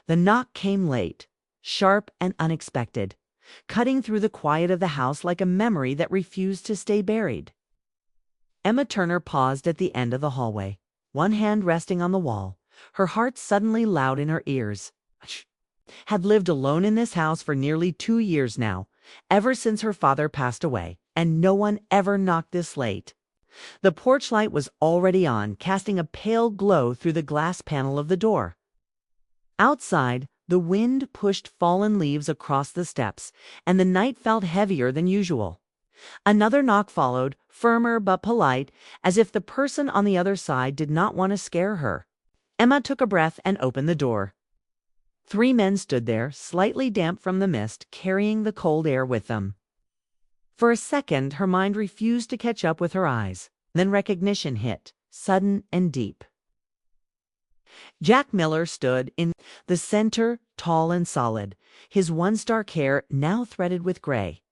The knock came late, sharp and unexpected, cutting through the quiet of the house like a memory that refused to stay buried. Emma Turner paused at the end of the hallway, one hand resting on the wall, her heart suddenly loud in her ears. Had lived alone in this house for nearly 2 years now, ever since her father passed away, and no one ever knocked this late. The porch light was already on, casting a pale glow through the glass panel of the door. Outside, the wind pushed fallen leaves across the steps, and the night felt heavier than usual. Another knock followed, firmer but polite, as if the person on the other side did not want to scare her. Emma took a breath and opened the door. 3 men stood there, slightly damp from the mist, carrying the cold air with them. For a second, her mind refused to catch up with her eyes. Then recognition hit, sudden and deep. Jack Miller stood in the center, tall and solid, his one-star hair now threaded with gray.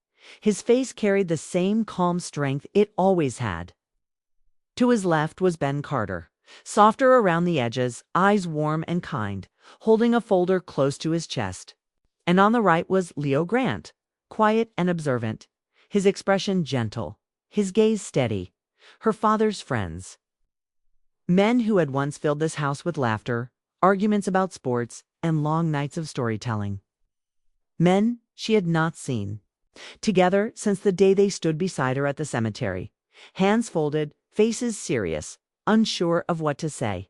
His face carried the same calm strength it always had. To his left was Ben Carter, softer around the edges, eyes warm and kind, holding a folder close to his chest. And on the right was Leo Grant, quiet and observant, his expression gentle, his gaze steady, her father's friends. Men who had once filled this house with laughter, arguments about sports, and long nights of storytelling. Men she had not seen. Together since the day they stood beside her at the cemetery, hands folded, faces serious, unsure of what to say.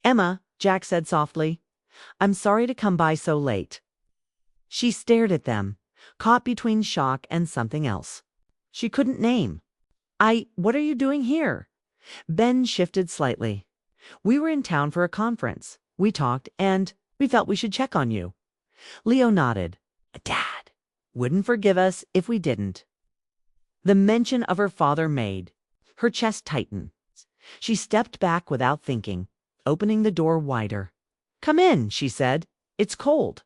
"Emma," Jack said softly, "I'm sorry to come by so late." She stared at them, caught between shock and something else she couldn't name. What are you doing here?" Ben shifted slightly. "We were in town for a conference. We talked, and we felt we should check on you." Leo nodded. "Dad wouldn't forgive us if we didn't." The mention of her father made her chest tighten. She stepped back without thinking, opening the door wider. "Come in," she said. "It's cold."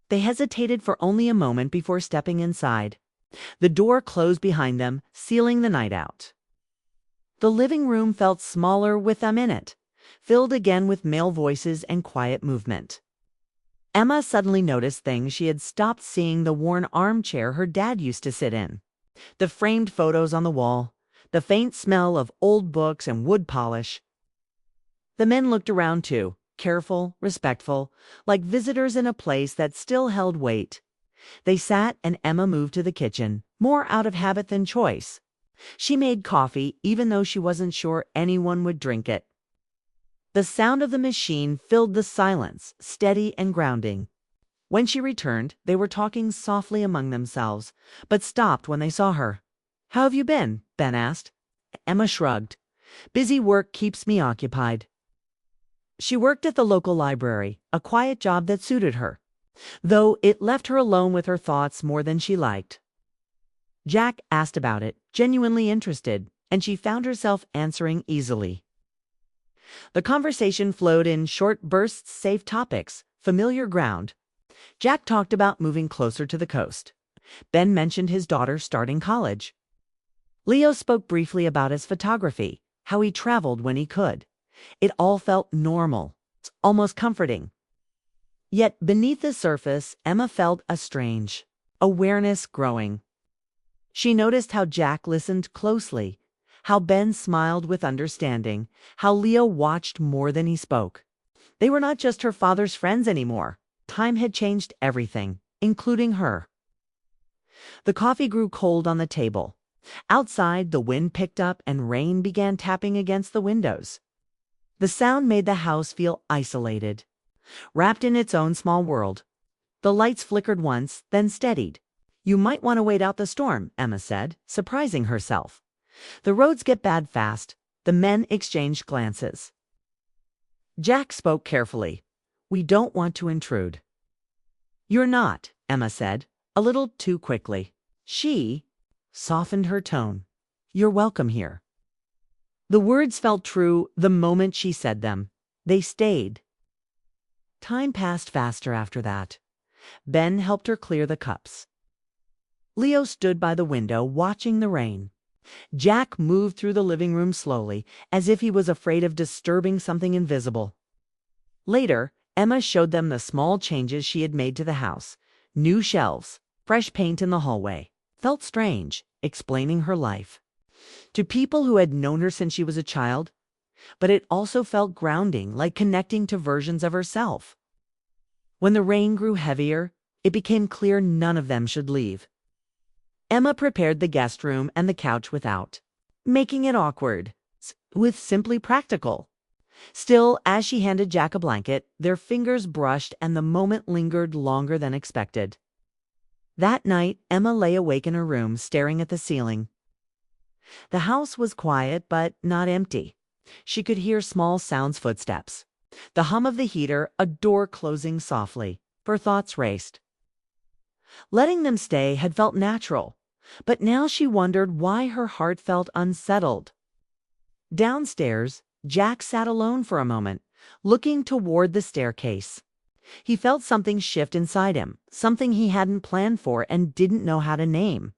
They hesitated for only a moment before stepping inside. The door closed behind them, sealing the night out. The living room felt smaller with them in it, filled again with male voices and quiet movement. Emma suddenly noticed things she had stopped seeing: the worn armchair her dad used to sit in, the framed photos on the wall, the faint smell of old books and wood polish. The men looked around too, careful, respectful, like visitors in a place that still held weight. They sat, and Emma moved to the kitchen, more out of habit than choice. She made coffee, even though she wasn't sure anyone would drink it. The sound of the machine filled the silence, steady and grounding. When she returned, they were talking softly among themselves, but stopped when they saw her. "How have you been?" Ben asked. Emma shrugged. "Busy work keeps me occupied." She worked at the local library, a quiet job that suited her, though it left her alone with her thoughts more than she liked. Jack asked about it, genuinely interested, and she found herself answering easily. The conversation flowed in short bursts, safe topics, familiar ground. Jack talked about moving closer to the coast. Ben mentioned his daughter starting college. Leo spoke briefly about his photography, how he traveled when he could. It all felt normal, almost comforting. Yet beneath the surface, Emma felt a strange awareness growing. She noticed how Jack listened closely, how Ben smiled with understanding, how Leo watched more than he spoke. They were not just her father's friends anymore. Time had changed everything, including her. The coffee grew cold on the table. Outside, the wind picked up and rain began tapping against the windows. The sound made the house feel isolated, wrapped in its own small world. The lights flickered once, then steadied. "You might want to wait out the storm," Emma said, surprising herself. "The roads get bad fast." The men exchanged glances. Jack spoke carefully. "We don't want to intrude." "You're not," Emma said, a little too quickly. She softened her tone. "You're welcome here." The words felt true the moment she said them. They stayed. Time passed faster after that. Ben helped her clear the cups. Leo stood by the window, watching the rain. Jack moved through the living room slowly, as if he was afraid of disturbing something invisible. Later, Emma showed them the small changes she had made to the house. New shelves, fresh paint in the hallway. Felt strange, explaining her life to people who had known her since she was a child, but it also felt grounding, like connecting to versions of herself. When the rain grew heavier, it became clear none of them should leave. Emma prepared the guest room and the couch without making it awkward, with simply practical. Still, as she handed Jack a blanket, their fingers brushed and the moment lingered longer than expected. That night, Emma lay awake in her room, staring at the ceiling. The house was quiet, but not empty. She could hear small sounds, footsteps, the hum of the heater, a door closing softly. Her thoughts raced. Letting them stay had felt natural, but now she wondered why her heart felt unsettled. Downstairs, Jack sat alone for a moment, looking toward the staircase. He felt something shift inside him, something he hadn't planned for and didn't know how to name.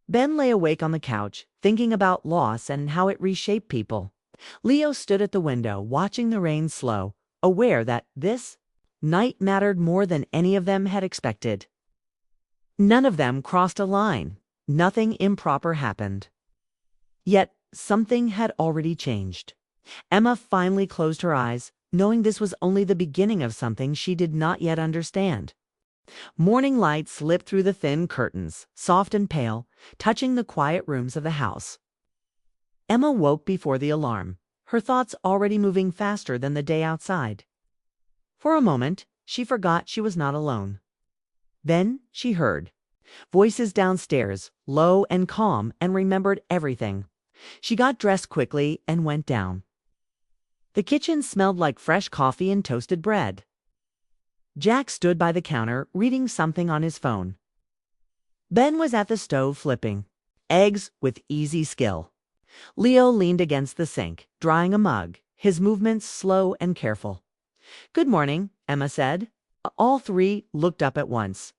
Ben lay awake on the couch, thinking about loss and how it reshaped people. Leo stood at the window, watching the rain slow, aware that this night mattered more than any of them had expected. None of them crossed a line. Nothing improper happened. Yet something had already changed. Emma finally closed her eyes, knowing this was only the beginning of something she did not yet understand. Morning light slipped through the thin curtains, soft and pale, touching the quiet rooms of the house. Emma woke before the alarm, her thoughts already moving faster than the day outside. For a moment, she forgot she was not alone. Then she heard voices downstairs, low and calm, and remembered everything. She got dressed quickly and went down. The kitchen smelled like fresh coffee and toasted bread. Jack stood by the counter, reading something on his phone. Ben was at the stove flipping eggs with easy skill. Leo leaned against the sink, drying a mug, his movements slow and careful. "Good morning," Emma said. All three looked up at once.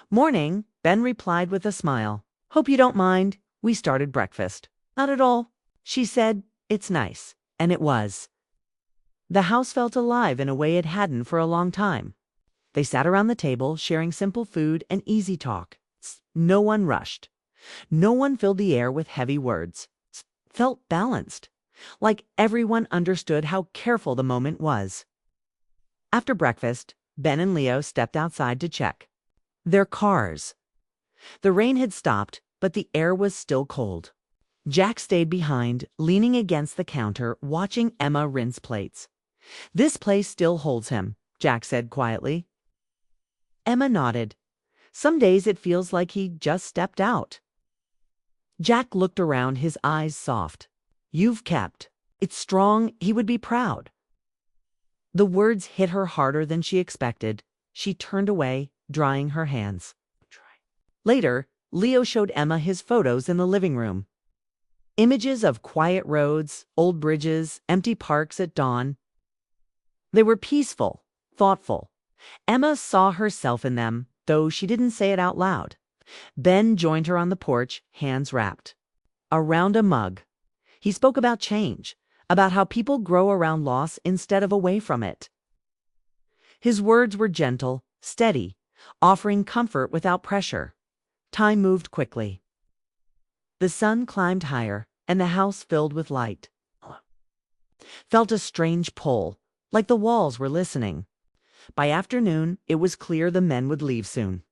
"Morning," Ben replied with a smile. "Hope you don't mind. We started breakfast." "Not at all," she said. "It's nice." And it was. The house felt alive in a way it hadn't for a long time. They sat around the table, sharing simple food and easy talk. No one rushed. No one filled the air with heavy words. Felt balanced, like everyone understood how careful the moment was. After breakfast, Ben and Leo stepped outside to check their cars. The rain had stopped, but the air was still cold. Jack stayed behind, leaning against the counter, watching Emma rinse plates. "This place still holds him," Jack said quietly. Emma nodded. "Some days it feels like he just stepped out." Jack looked around, his eyes soft. "You've kept. It's strong. He would be proud." The words hit her harder than she expected. She turned away, drying her hands. Later, Leo showed Emma his photos in the living room. Images of quiet roads, old bridges, empty parks at dawn. They were peaceful, thoughtful. Emma saw herself in them, though she didn't say it out loud. Ben joined her on the porch, hands wrapped around a mug. He spoke about change, about how people grow around loss instead of away from it. His words were gentle, steady, offering comfort without pressure. Time moved quickly. The sun climbed higher, and the house filled with light. Felt a strange pull, like the walls were listening. By afternoon, it was clear the men would leave soon.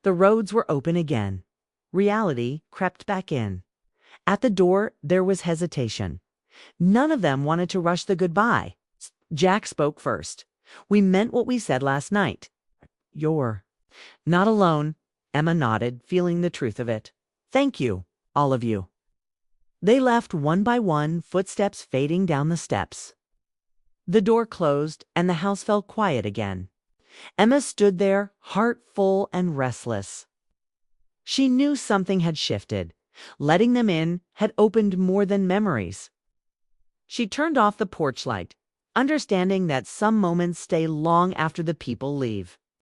The roads were open again. Reality crept back in. At the door, there was hesitation. None of them wanted to rush the goodbye. Jack spoke first. "We meant what we said last night." "You're not alone," Emma nodded, feeling the truth of it. "Thank you, all of you." They left one by one, footsteps fading down the steps. The door closed, and the house felt quiet again. Emma stood there, heart full and restless. She knew something had shifted. Letting them in had opened more than memories. She turned off the porch light, understanding that some moments stay long after the people leave.